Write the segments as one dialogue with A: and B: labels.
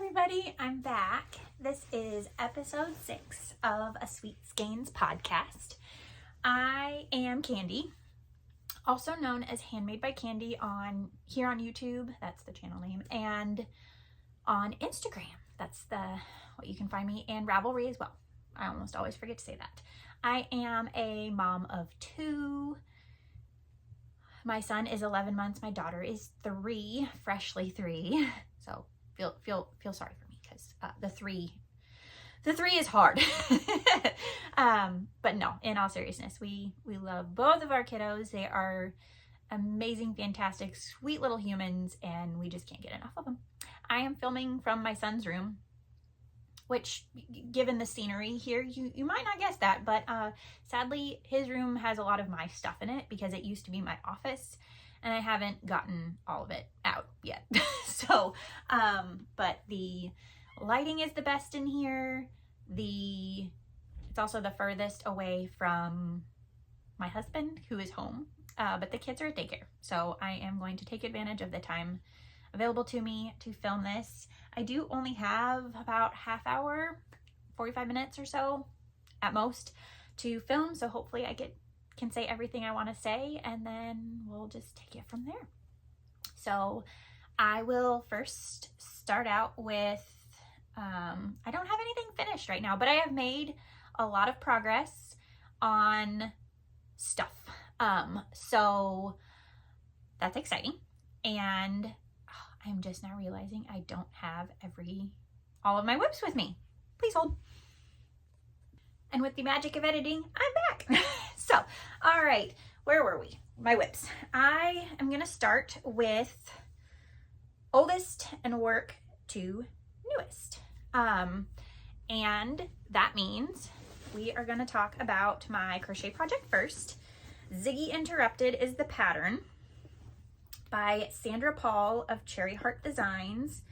A: everybody, I'm back. This is episode 6 of a Sweet Skeins podcast. I am Candy, also known as Handmade by Candy here on YouTube, that's the channel name, and on Instagram, that's what you can find me, and Ravelry as well. I almost always forget to say that. I am a mom of 2. My son is 11 months, my daughter is 3, freshly 3, so feel sorry for me because the three is hard. But no, in all seriousness, we love both of our kiddos. They are amazing, fantastic, sweet little humans, and we just can't get enough of them. I am filming from my son's room, which, given the scenery here, you might not guess that, but sadly his room has a lot of my stuff in it because it used to be my office and I haven't gotten all of it out yet. So, but the lighting is the best in here. It's also the furthest away from my husband, who is home, but the kids are at daycare. So I am going to take advantage of the time available to me to film this. I do only have about half hour, 45 minutes or so at most to film. So hopefully I can say everything I want to say, and then we'll just take it from there. So I will first start out with, I don't have anything finished right now, but I have made a lot of progress on stuff. So that's exciting. And I'm just now realizing I don't have all of my WIPs with me. Please hold. And with the magic of editing, I'm back. So, all right, where were we? My WIPs. I am gonna start with oldest and work to newest. And that means we are gonna talk about my crochet project first. Ziggy Interrupted is the pattern, by Sandra Paul of Cherry Heart Designs.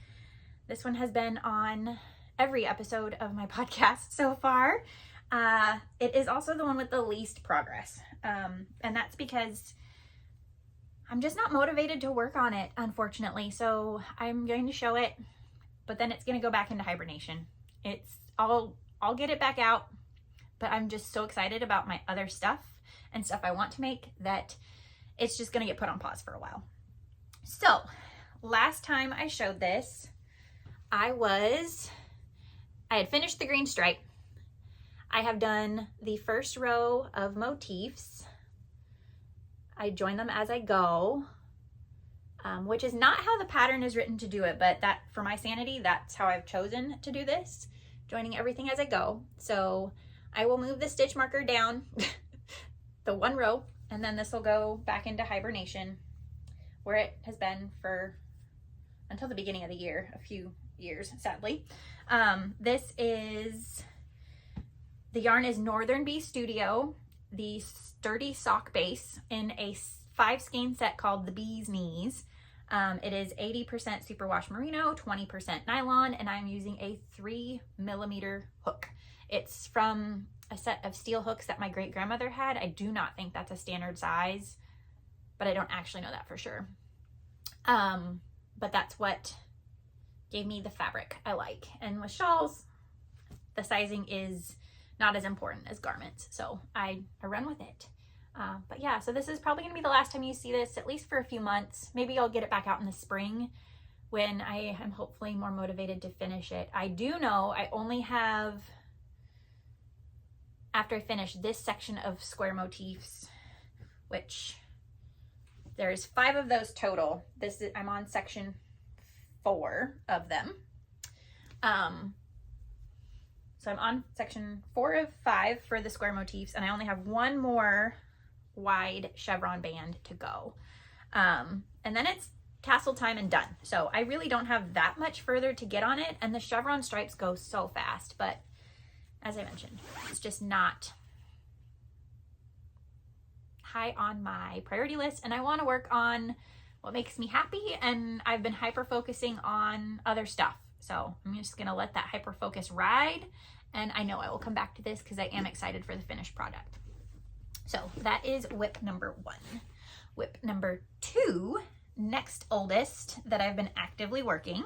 A: This one has been on every episode of my podcast so far. It is also the one with the least progress. And that's because I'm just not motivated to work on it, unfortunately. So I'm going to show it, but then it's going to go back into hibernation. I'll get it back out, but I'm just so excited about my other stuff and stuff I want to make that it's just going to get put on pause for a while. So last time I showed this, I had finished the green stripe. I have done the first row of motifs. I join them as I go, which is not how the pattern is written to do it, but that, for my sanity, that's how I've chosen to do this, joining everything as I go. So I will move the stitch marker down the one row, and then this will go back into hibernation, where it has been until the beginning of the year, a few years, sadly. The yarn is Northern Bee Studio, the sturdy sock base in a 5 skein set called the Bee's Knees. It is 80% superwash merino, 20% nylon, and I'm using a 3mm hook. It's from a set of steel hooks that my great grandmother had. I do not think that's a standard size, but I don't actually know that for sure. But that's what gave me the fabric I like. And with shawls, the sizing is not as important as garments, so I run with it. But yeah, so this is probably gonna be the last time you see this, at least for a few months. Maybe I'll get it back out in the spring when I am hopefully more motivated to finish it. I do know I only have, after I finish this section of square motifs, which there's 5 of those total. I'm on section 4 of them. So I'm on section 4 of 5 for the square motifs, and I only have one more wide chevron band to go. And then it's tassel time and done. So I really don't have that much further to get on it, and the chevron stripes go so fast, but as I mentioned, it's just not high on my priority list, and I want to work on what makes me happy, and I've been hyper focusing on other stuff. So I'm just gonna let that hyper focus ride, and I know I will come back to this because I am excited for the finished product. So that is WIP number 1. WIP number 2, next oldest, that I've been actively working,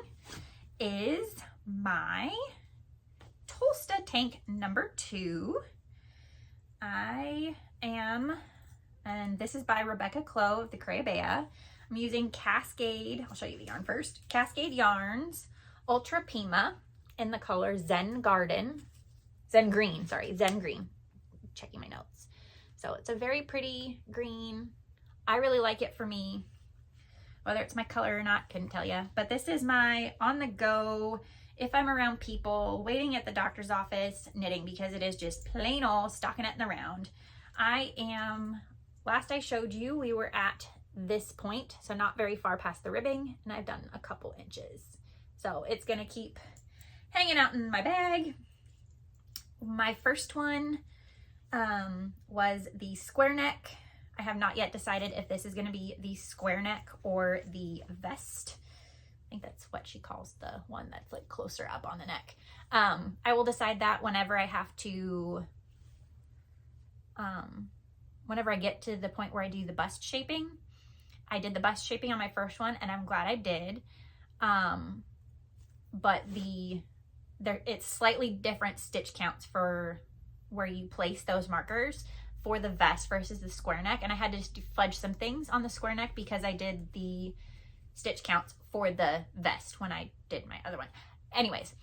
A: is my Tolsta tank number 2. And this is by Rebecca Clow of the Crayabea. I'm using Cascade, I'll show you the yarn first. Cascade Yarns, Ultra Pima in the color Zen Green. Checking my notes. So it's a very pretty green. I really like it for me. Whether it's my color or not, couldn't tell you. But this is my on the go, if I'm around people, waiting at the doctor's office, knitting, because it is just plain old stockinette in the round. Last I showed you, we were at this point, so not very far past the ribbing, and I've done a couple inches. So it's gonna keep hanging out in my bag. My first one was the square neck. I have not yet decided if this is gonna be the square neck or the vest. I think that's what she calls the one that's like closer up on the neck. I will decide that whenever I have to, whenever I get to the point where I do the bust shaping. I did the bust shaping on my first one, and I'm glad I did. But it's slightly different stitch counts for where you place those markers for the vest versus the square neck. And I had to fudge some things on the square neck because I did the stitch counts for the vest when I did my other one. Anyways,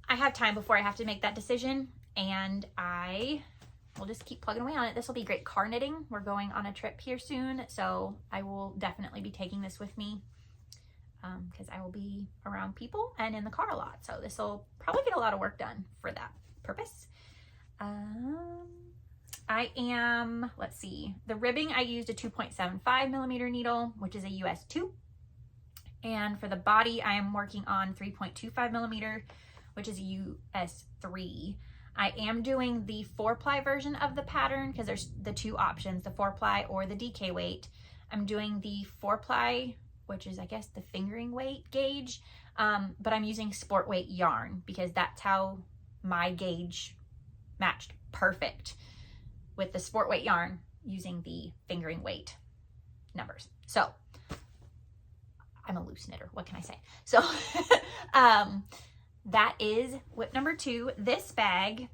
A: I have time before I have to make that decision, and I will just keep plugging away on it. This will be great car knitting. We're going on a trip here soon, so I will definitely be taking this with me because I will be around people and in the car a lot. So this will probably get a lot of work done for that purpose. Let's see, the ribbing, I used a 2.75 millimeter needle, which is a US 2. And for the body, I am working on 3.25 millimeter, which is a US 3. I am doing the 4-ply version of the pattern because there's the two options, the 4-ply or the DK weight. I'm doing the 4-ply, which is I guess the fingering weight gauge, but I'm using sport weight yarn because that's how my gauge matched perfect with the sport weight yarn using the fingering weight numbers. So I'm a loose knitter, what can I say? So that is WIP number 2. This bag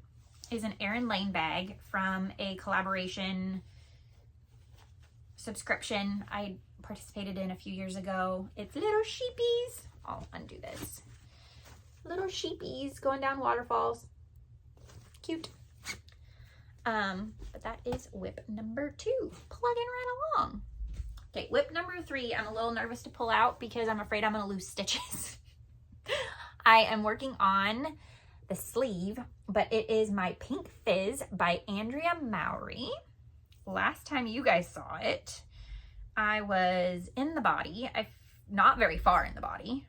A: is an Erin Lane bag from a collaboration subscription I participated in a few years ago. It's little sheepies. I'll undo this. Little sheepies going down waterfalls. Cute. But that is WIP number 2. Plugging right along. Okay, WIP number 3, I'm a little nervous to pull out because I'm afraid I'm going to lose stitches. I am working on the sleeve, but it is my Pink Fizz by Andrea Mowry. Last time you guys saw it, I was in the body. Not very far in the body.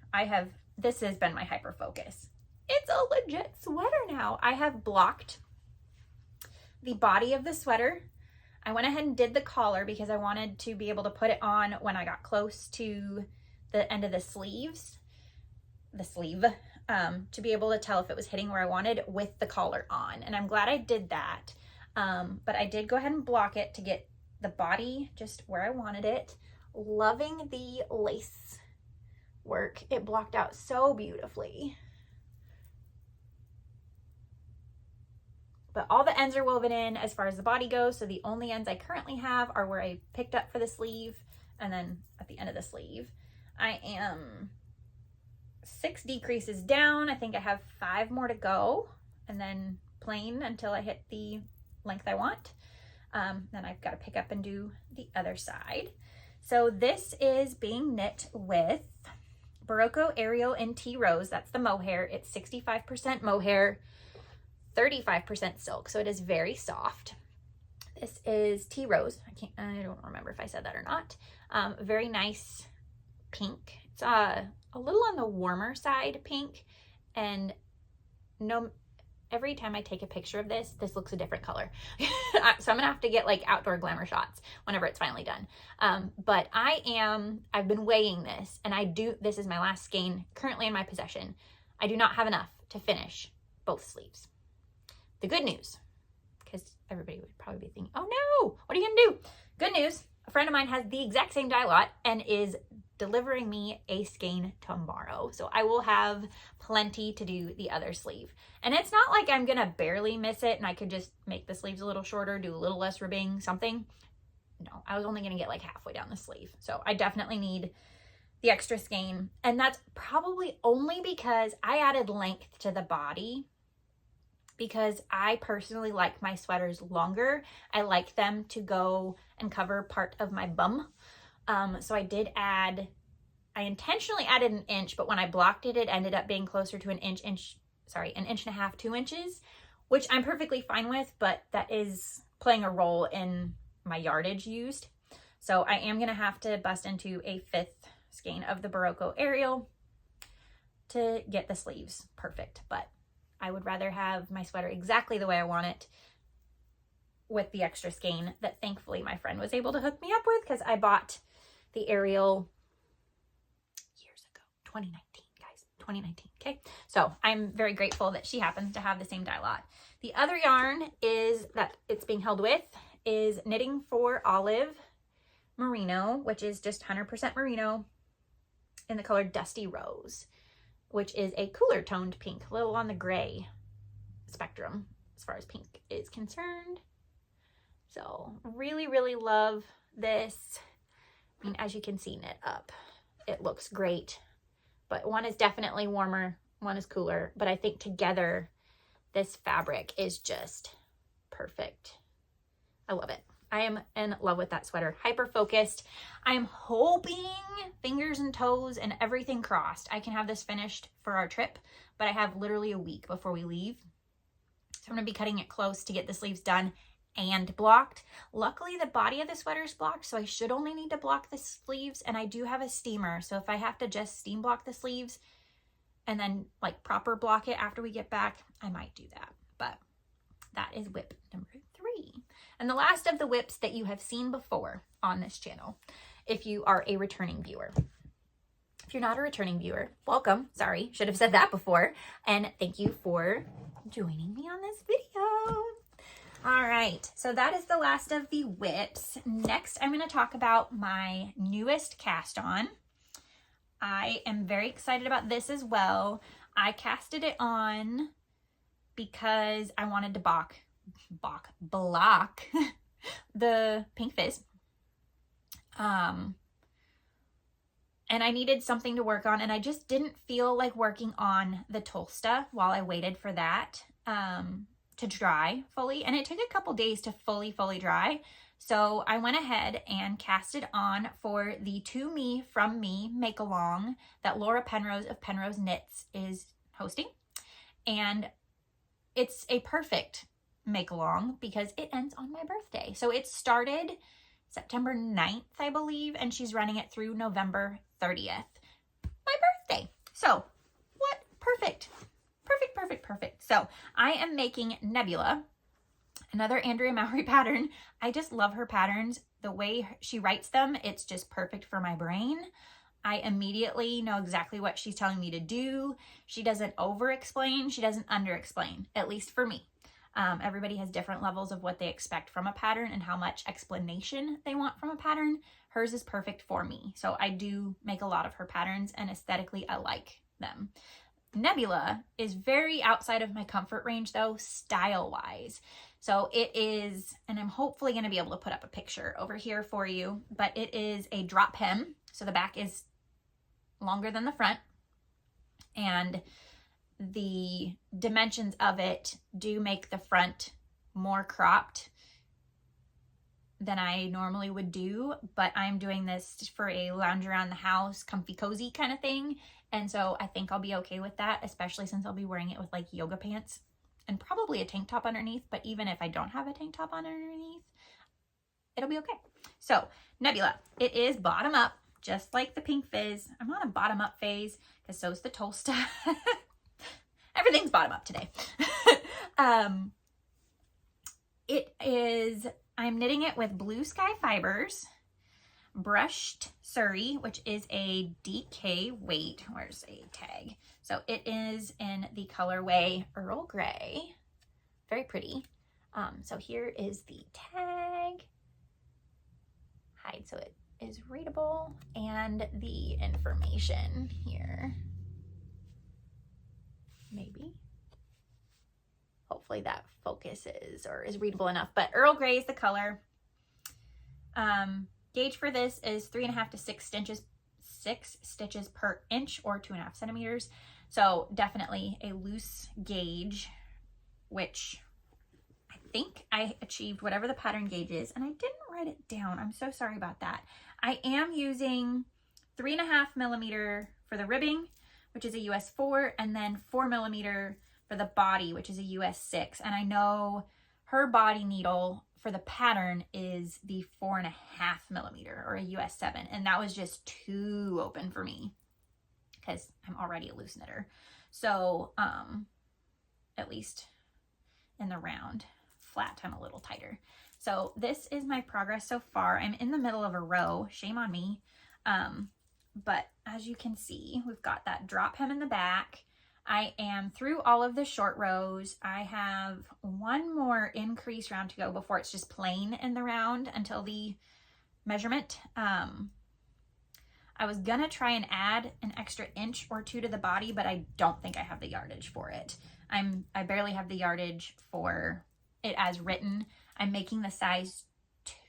A: This has been my hyper focus. It's a legit sweater now. I have blocked the body of the sweater. I went ahead and did the collar because I wanted to be able to put it on when I got close to the end of the sleeve, to be able to tell if it was hitting where I wanted with the collar on. And I'm glad I did that. But I did go ahead and block it to get the body just where I wanted it. Loving the lace work. It blocked out so beautifully. But all the ends are woven in as far as the body goes. So the only ends I currently have are where I picked up for the sleeve and then at the end of the sleeve. I am 6 decreases down. I think I have 5 more to go, and then plain until I hit the length I want. Then I've got to pick up and do the other side. So this is being knit with Berroco Aerial in Tea Rose. That's the mohair. It's 65% mohair, 35% silk. So it is very soft. This is Tea Rose. I don't remember if I said that or not. Very nice pink. It's a little on the warmer side pink, and every time I take a picture of this looks a different color. So I'm gonna have to get like outdoor glamour shots whenever it's finally done. But I've been weighing this, and this is my last skein currently in my possession. I do not have enough to finish both sleeves. The good news, because everybody would probably be thinking, oh no, what are you gonna do? Good news, a friend of mine has the exact same dye lot and is delivering me a skein tomorrow. So I will have plenty to do the other sleeve. And it's not like I'm gonna barely miss it and I could just make the sleeves a little shorter, do a little less ribbing, something. No, I was only gonna get like halfway down the sleeve. So I definitely need the extra skein. And that's probably only because I added length to the body, because I personally like my sweaters longer. I like them to go and cover part of my bum. So I intentionally added an inch, but when I blocked it, it ended up being closer to an inch and a half, 2 inches, which I'm perfectly fine with, but that is playing a role in my yardage used. So I am gonna have to bust into a 5th skein of the Berroco Ariel to get the sleeves perfect, but I would rather have my sweater exactly the way I want it with the extra skein that thankfully my friend was able to hook me up with, because I bought the Ariel years ago, 2019, guys, 2019, okay? So I'm very grateful that she happens to have the same dye lot. The other yarn is that it's being held with is Knitting for Olive Merino, which is just 100% merino in the color Dusty Rose, which is a cooler toned pink, a little on the gray spectrum as far as pink is concerned. So really, really love this. I mean, as you can see, knit up, it looks great, but one is definitely warmer, one is cooler, but I think together this fabric is just perfect. I love it. I am in love with that sweater. Hyper focused. I am hoping, fingers and toes and everything crossed, I can have this finished for our trip, but I have literally a week before we leave. So I'm gonna be cutting it close to get the sleeves done and blocked. Luckily, the body of the sweater is blocked, so I should only need to block the sleeves, and I do have a steamer, so if I have to just steam block the sleeves and then like proper block it after we get back, I might do that. But that is WIP number 3. And the last of the WIPs that you have seen before on this channel, if you are a returning viewer. If you're not a returning viewer, welcome. Sorry, should have said that before. And thank you for joining me on this video. All right, so that is the last of the WIPs. Next, I'm going to talk about my newest cast on. I am very excited about this as well. I casted it on because I wanted to block the pink fizz. And I needed something to work on, and I just didn't feel like working on the Tolsta while I waited for that to dry fully. And it took a couple days to fully dry. So I went ahead and cast it on for the To Me From Me make along that Laura Penrose of Penrose Knits is hosting. And it's a perfect make along because it ends on my birthday. So it started September 9th, I believe, and she's running it through November 30th. My birthday. So what? Perfect. Perfect. So I am making Nebula, another Andrea Mowry pattern. I just love her patterns. The way she writes them, it's just perfect for my brain. I immediately know exactly what she's telling me to do. She doesn't over-explain. She doesn't under-explain, at least for me. Everybody has different levels of what they expect from a pattern and how much explanation they want from a pattern. Hers is perfect for me. So I do make a lot of her patterns, and aesthetically I like them. Nebula is very outside of my comfort range though, style-wise. So it is, and I'm hopefully going to be able to put up a picture over here for you, but it is a drop hem. So the back is longer than the front, and the dimensions of it do make the front more cropped than I normally would do, but I'm doing this for a lounge around the house, comfy cozy kind of thing. And so I think I'll be okay with that, especially since I'll be wearing it with like yoga pants and probably a tank top underneath. But even if I don't have a tank top underneath, it'll be okay. So Nebula, it is bottom up, just like the pink fizz. I'm on a bottom up phase because so is the Tolsta. Everything's bottom up today. It is, I'm knitting it with Blue Sky Fibers, brushed Suri, which is a DK weight. Where's a tag? So it is in the colorway Earl Grey. Very pretty. So here is the tag. Hide so it is readable and the information here. Maybe. Hopefully that focuses or is readable enough. But Earl Grey is the color. Gauge for this is 3.5 to 6 stitches per inch, or 2.5 centimeters. So definitely a loose gauge, which I think I achieved whatever the pattern gauge is, and I didn't write it down. I'm so sorry about that. I am using 3.5 millimeter for the ribbing, which is a US 4, and then 4 millimeter for the body, which is a US 6. And I know her body needle for the pattern is the 4.5 millimeter, or a US 7. And that was just too open for me because I'm already a loose knitter. So, at least in the round, flat, I'm a little tighter. So this is my progress so far. I'm in the middle of a row, shame on me. But as you can see, we've got that drop hem in the back. I am through all of the short rows. I have one more increase round to go before it's just plain in the round until the measurement. I was gonna try and add an extra inch or 2 to the body, but I don't think I have the yardage for it. I barely have the yardage for it as written. I'm making the size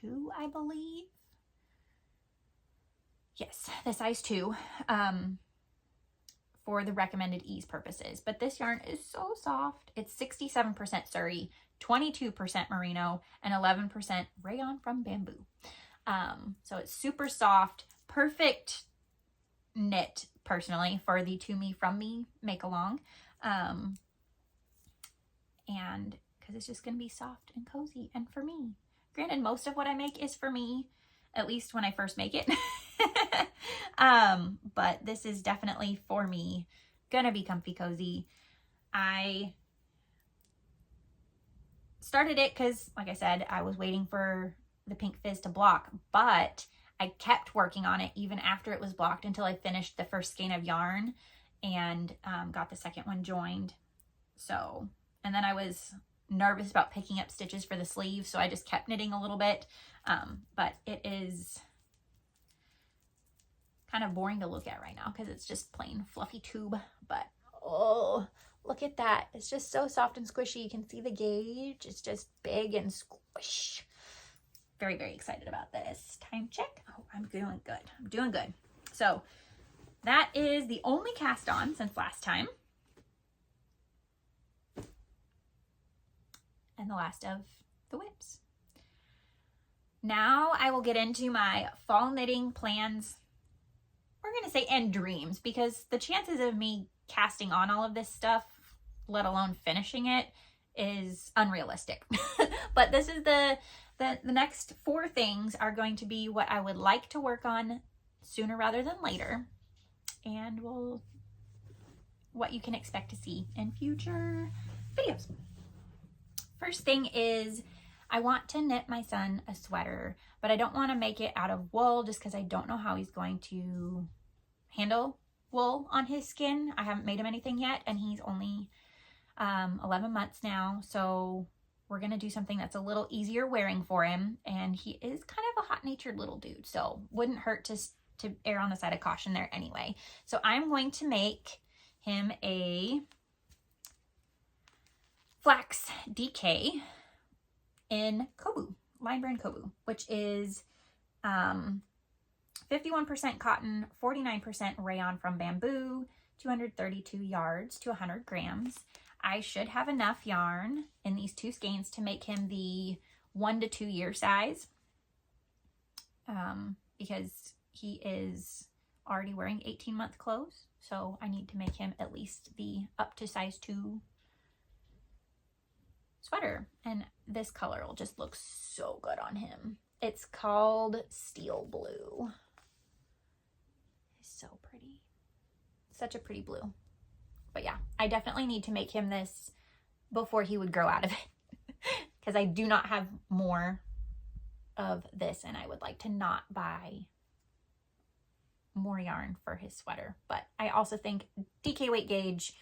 A: 2, I believe. Yes, the size 2. For the recommended ease purposes. But this yarn is so soft. It's 67% Suri, 22% Merino, and 11% rayon from bamboo. So it's super soft, perfect knit, personally, for the To Me From Me make along. And because it's just going to be soft and cozy, and for me. Granted, most of what I make is for me, at least when I first make it. But this is definitely for me, gonna be comfy cozy. I started it because, like I said, I was waiting for the pink fizz to block, but I kept working on it even after it was blocked until I finished the first skein of yarn and got the second one joined. So, and then I was nervous about picking up stitches for the sleeve, so I just kept knitting a little bit. But it is kind of boring to look at right now because it's just plain fluffy tube. But oh, look at that. It's just so soft and squishy. You can see the gauge. It's just big and squish. Very, very excited about this. Time check. Oh, I'm doing good. I'm doing good. So that is the only cast on since last time. And the last of the WIPs. Now I will get into my fall knitting plans. We're going to say and dreams, because the chances of me casting on all of this stuff, let alone finishing it, is unrealistic. But this is the next 4 things are going to be what I would like to work on sooner rather than later. And what you can expect to see in future videos. First thing is, I want to knit my son a sweater, but I don't want to make it out of wool just because I don't know how he's going to handle wool on his skin. I haven't made him anything yet, and he's only 11 months now, so we're going to do something that's a little easier wearing for him, and he is kind of a hot-natured little dude, so wouldn't hurt to err on the side of caution there anyway. So I'm going to make him a flax DK in Kobu, Line Brand Kobu, which is 51% cotton, 49% rayon from bamboo, 232 yards to 100 grams. I should have enough yarn in these 2 skeins to make him the 1 to 2 year size, because he is already wearing 18-month clothes, so I need to make him at least the up to size 2 sweater. And this color will just look so good on him. It's called Steel Blue. It's so pretty. Such a pretty blue. But yeah, I definitely need to make him this before he would grow out of it, because I do not have more of this, and I would like to not buy more yarn for his sweater. But I also think DK weight gauge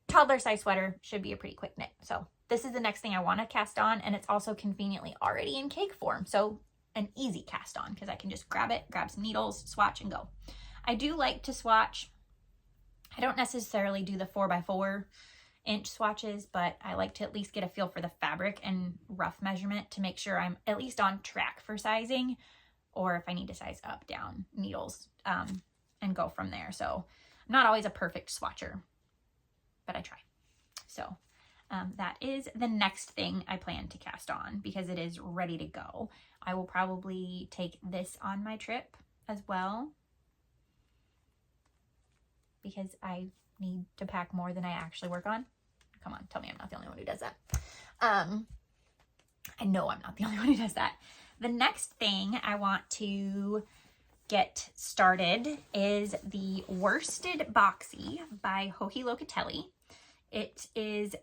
A: toddler size sweater should be a pretty quick knit. So this is the next thing I want to cast on, and it's also conveniently already in cake form. So an easy cast on because I can just grab it, grab some needles, swatch, and go. I do like to swatch. I don't necessarily do the 4x4 inch swatches, but I like to at least get a feel for the fabric and rough measurement to make sure I'm at least on track for sizing, or if I need to size up, down needles, and go from there. So I'm not always a perfect swatcher, but I try. So that is the next thing I plan to cast on because it is ready to go. I will probably take this on my trip as well because I need to pack more than I actually work on. Come on, tell me I'm not the only one who does that. I know I'm not the only one who does that. The next thing I want to get started is the Worsted Boxy by Joji Locatelli. It is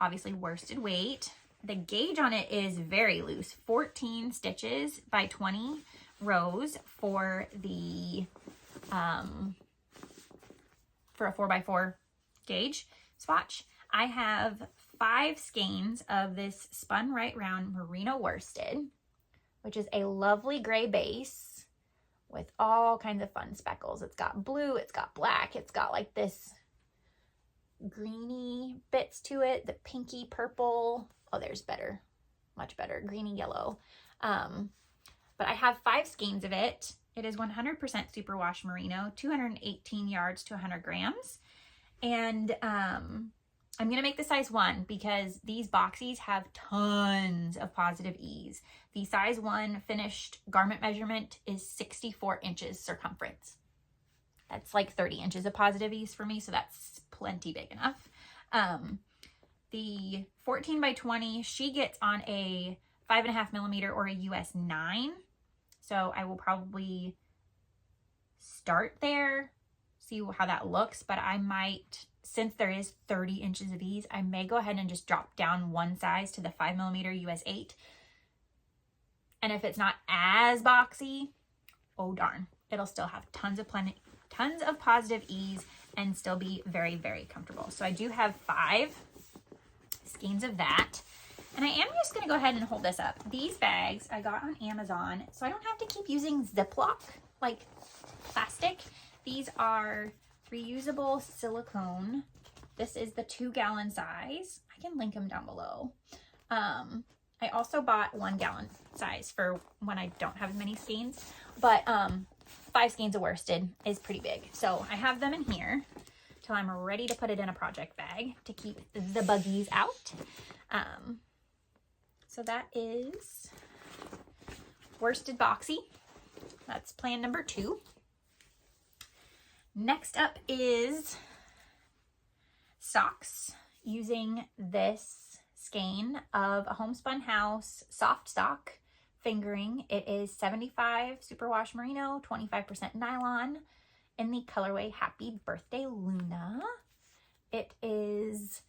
A: obviously worsted weight. The gauge on it is very loose, 14 stitches by 20 rows for the for a 4x4 gauge swatch. I have 5 skeins of this spun right round merino worsted, which is a lovely gray base with all kinds of fun speckles. It's got blue, it's got black, it's got like this greeny bits to it, the pinky purple. Oh, there's better, much better, greeny yellow. But I have 5 skeins of it. It is 100% superwash merino, 218 yards to 100 grams. And I'm going to make the size 1 because these boxies have tons of positive ease. The size 1 finished garment measurement is 64 inches circumference. That's like 30 inches of positive ease for me, so that's plenty big enough. The 14 by 20, she gets on a 5.5 millimeter or a US 9. So I will probably start there, see how that looks, but I might, since there is 30 inches of ease, I may go ahead and just drop down 1 size to the 5 millimeter US 8. And if it's not as boxy, oh darn, it'll still have tons of positive ease and still be very, very comfortable. So I do have 5 skeins of that. And I am just going to go ahead and hold this up. These bags I got on Amazon, so I don't have to keep using Ziploc, like plastic. These are reusable silicone. This is the 2-gallon size. I can link them down below. I also bought 1-gallon size for when I don't have as many skeins, but 5 skeins of worsted is pretty big. So I have them in here till I'm ready to put it in a project bag to keep the buggies out. So that is Worsted Boxy. That's plan number 2. Next up is socks using this skein of a Homespun House soft sock fingering. It is 75 superwash merino, 25% nylon in the colorway Happy Birthday Luna. It is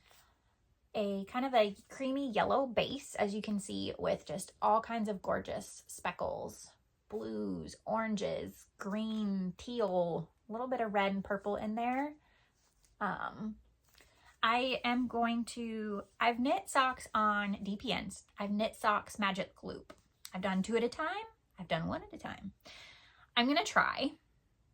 A: a kind of a creamy yellow base, as you can see, with just all kinds of gorgeous speckles, blues, oranges, green, teal, a little bit of red and purple in there. I've knit socks on DPNs. I've knit socks magic loop. I've done 2 at a time. I've done 1 at a time. I'm going to try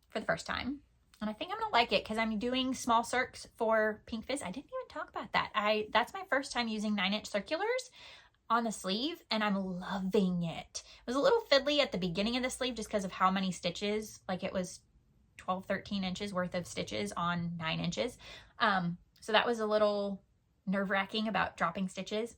A: for the first time. And I think I'm going to like it because I'm doing small circs for Pink Fizz. I didn't even talk about that. That's my first time using 9-inch circulars on the sleeve, and I'm loving it. It was a little fiddly at the beginning of the sleeve just because of how many stitches. Like it was 12, 13 inches worth of stitches on 9 inches. So that was a little nerve-wracking about dropping stitches.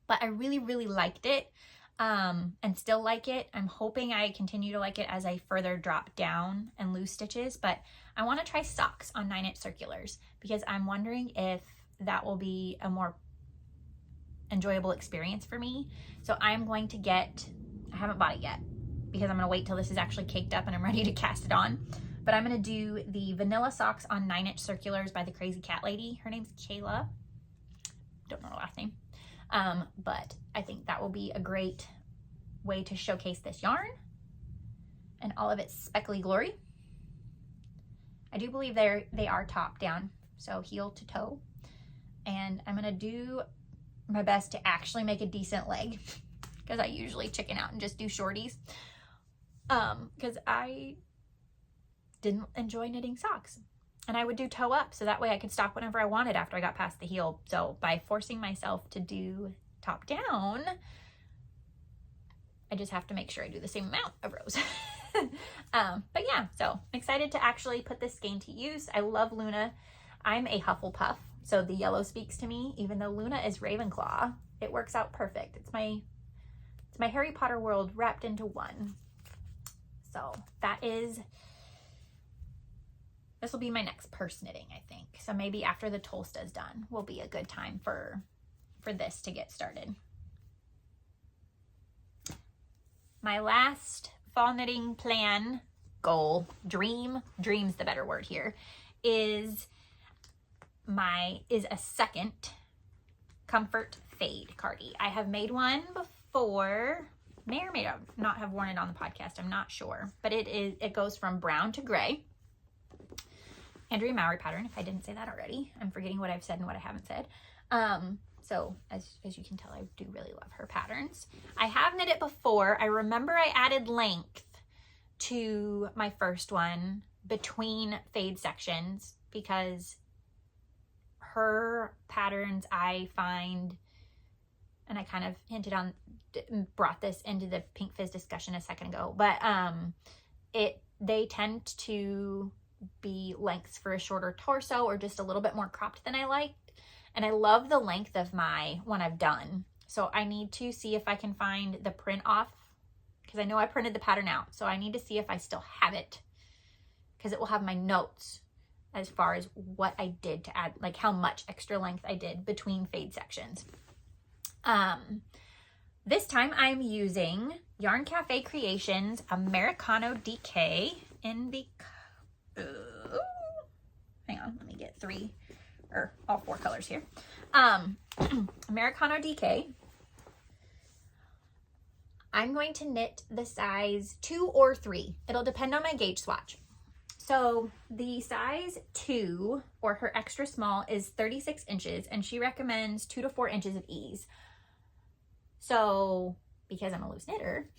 A: But I really, really liked it. And still like it. I'm hoping I continue to like it as I further drop down and lose stitches, but I want to try socks on 9-inch circulars because I'm wondering if that will be a more enjoyable experience for me. So I'm going to I haven't bought it yet because I'm going to wait till this is actually caked up and I'm ready to cast it on, but I'm going to do the vanilla socks on 9-inch circulars by the Crazy Cat Lady. Her name's Kayla. Don't know her last name. But I think that will be a great way to showcase this yarn and all of its speckly glory. I do believe they are top down, so heel to toe. And I'm going to do my best to actually make a decent leg. because I usually chicken out and just do shorties. Because I didn't enjoy knitting socks. And I would do toe up, so that way I could stop whenever I wanted after I got past the heel. So by forcing myself to do top down, I just have to make sure I do the same amount of rows. But yeah, so excited to actually put this skein to use. I love Luna. I'm a Hufflepuff, so the yellow speaks to me. Even though Luna is Ravenclaw, it works out perfect. It's my Harry Potter world wrapped into one. So this will be my next purse knitting, I think. So maybe after the Tolsta is done will be a good time for this to get started. My last fall knitting plan, goal, dream's the better word here, is a second comfort fade cardie. I have made one before, may or may not have worn it on the podcast, I'm not sure, but it goes from brown to gray. Andrea Mowry pattern, if I didn't say that already. I'm forgetting what I've said and what I haven't said. So as you can tell, I do really love her patterns. I have knit it before. I remember I added length to my first one between fade sections because her patterns I find, and I kind of hinted on, brought this into the Pink Fizz discussion a second ago, but they tend to be lengths for a shorter torso or just a little bit more cropped than I liked. And I love the length of my one I've done. So I need to see if I can find the print off because I know I printed the pattern out. So I need to see if I still have it because it will have my notes as far as what I did to add, like how much extra length I did between fade sections. This time I'm using Yarn Cafe Creations Americano DK in the hang on, let me get all four colors here. Americano DK. I'm going to knit the size 2 or 3. It'll depend on my gauge swatch. So the size 2, or her extra small, is 36 inches, and she recommends 2 to 4 inches of ease. So because I'm a loose knitter,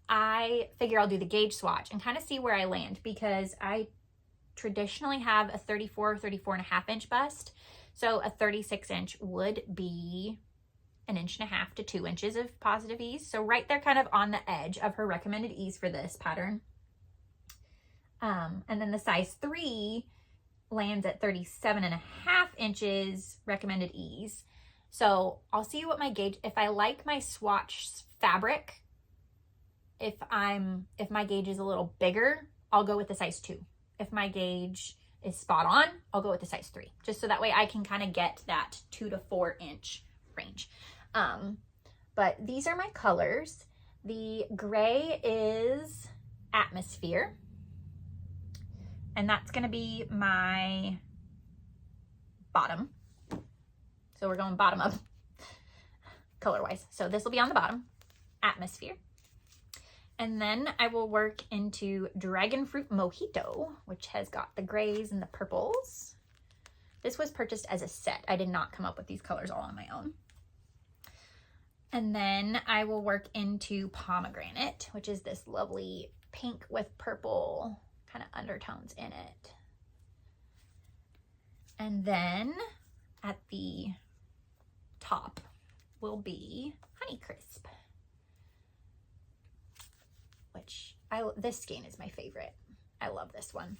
A: I figure I'll do the gauge swatch and kind of see where I land because I traditionally have a 34.5 inch bust. So a 36 inch would be 1.5 inches to 2 inches of positive ease. So right there kind of on the edge of her recommended ease for this pattern. And then the size 3 lands at 37.5 inches recommended ease. So I'll see what my gauge, if I like my swatch fabric, if my gauge is a little bigger, I'll go with the size 2. If my gauge is spot on, I'll go with the size 3, just so that way I can kind of get that 2 to 4 inch range. But these are my colors. The gray is Atmosphere, and that's going to be my bottom. So we're going bottom up color wise. So this will be on the bottom, Atmosphere. And then I will work into Dragon Fruit Mojito, which has got the grays and the purples. This was purchased as a set. I did not come up with these colors all on my own. And then I will work into Pomegranate, which is this lovely pink with purple kind of undertones in it. And then at the top will be Honeycrisp, which this skein is my favorite. I love this one.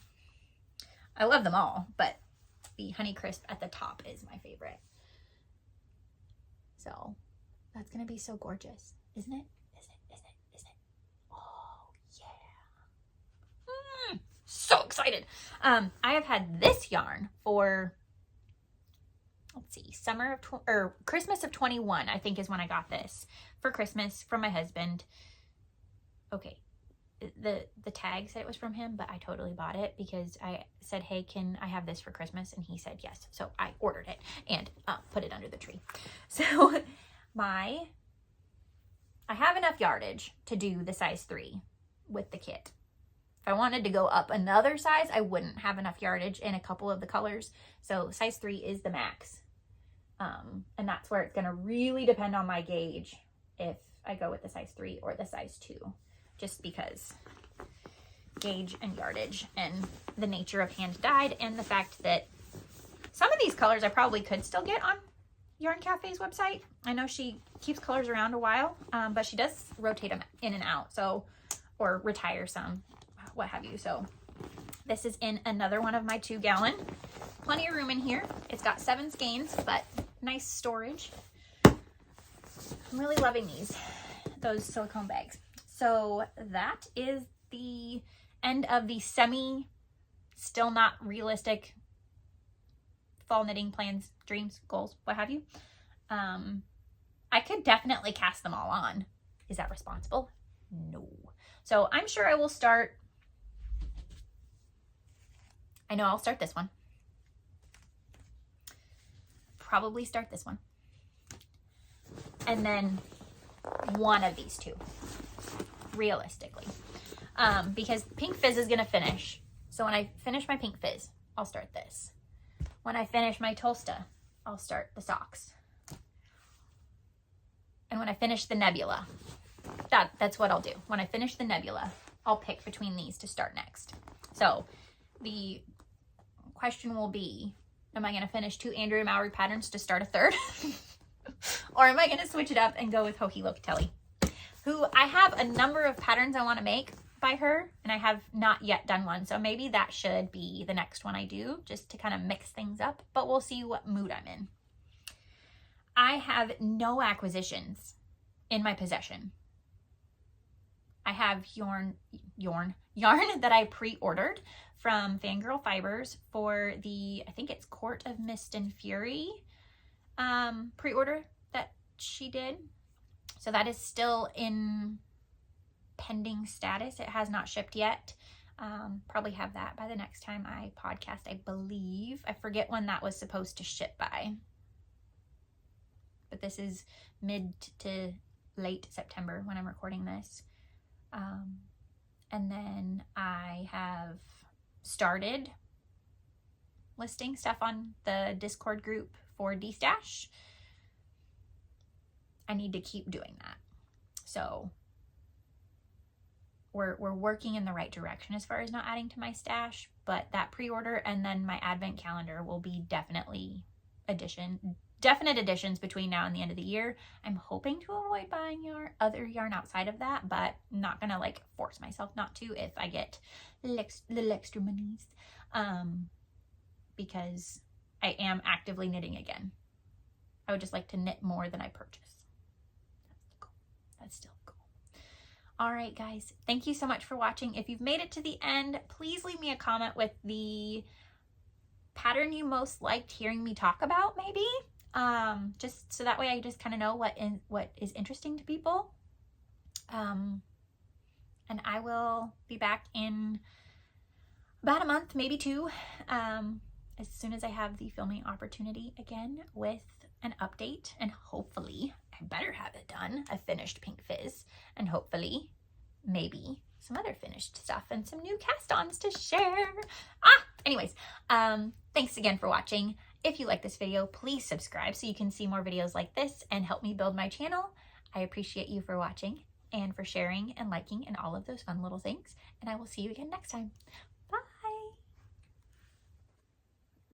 A: I love them all, but the Honeycrisp at the top is my favorite. So that's gonna be so gorgeous, isn't it? Isn't it? Oh yeah. So excited. I have had this yarn for, let's see, Christmas of 21, I think is when I got this for Christmas from my husband. Okay, the tag said it was from him, but I totally bought it because I said, hey, can I have this for Christmas? And he said yes. So I ordered it and put it under the tree. So I have enough yardage to do the size 3 with the kit. If I wanted to go up another size, I wouldn't have enough yardage in a couple of the colors. So size 3 is the max. And that's where it's going to really depend on my gauge if I go with the size 3 or the size 2, just because gauge and yardage and the nature of hand dyed, and the fact that some of these colors I probably could still get on Yarn Cafe's website. I know she keeps colors around a while, but she does rotate them in and out, so, or retire some, what have you. So this is in another one of my 2-gallon. Plenty of room in here. It's got 7 skeins, but nice storage. I'm really loving those silicone bags. So that is the end of the still not realistic fall knitting plans, dreams, goals, what have you. I could definitely cast them all on. Is that responsible? No. So I'm sure I will start. I know I'll start this one. Probably start this one. And then one of these 2, realistically. Because Pink Fizz is going to finish. So when I finish my Pink Fizz, I'll start this. When I finish my Tolsta, I'll start the socks. And when I finish the Nebula, that's what I'll do. When I finish the Nebula, I'll pick between these to start next. So the question will be, am I going to finish 2 Andrea Mowry patterns to start a 3rd? Or am I going to switch it up and go with Hoki Locatelli, who I have a number of patterns I want to make by her, and I have not yet done one. So maybe that should be the next one I do, just to kind of mix things up, but we'll see what mood I'm in. I have no acquisitions in my possession. I have yarn that I pre-ordered from Fangirl Fibers for the, I think it's Court of Mist and Fury pre-order that she did. So that is still in pending status. It has not shipped yet. Probably have that by the next time I podcast, I believe. I forget when that was supposed to ship by. But this is mid to late September when I'm recording this. And then I have started listing stuff on the Discord group for D-Stash. I need to keep doing that. So we're working in the right direction as far as not adding to my stash, but that pre-order and then my advent calendar will be definite additions between now and the end of the year. I'm hoping to avoid buying other yarn outside of that, but I'm not gonna like force myself not to if I get little extra monies, because I am actively knitting again. I would just like to knit more than I purchase. That's still cool. All right, guys, thank you so much for watching. If you've made it to the end, please leave me a comment with the pattern you most liked hearing me talk about, maybe. Just so that way I just kind of know what is interesting to people. And I will be back in about a month, maybe 2, as soon as I have the filming opportunity again with an update, and hopefully I better have it done, a finished Pink Fizz, and hopefully maybe some other finished stuff and some new cast-ons to share. Anyways, thanks again for watching. If you like this video, please subscribe so you can see more videos like this and help me build my channel. I appreciate you for watching and for sharing and liking and all of those fun little things. And I will see you again next time.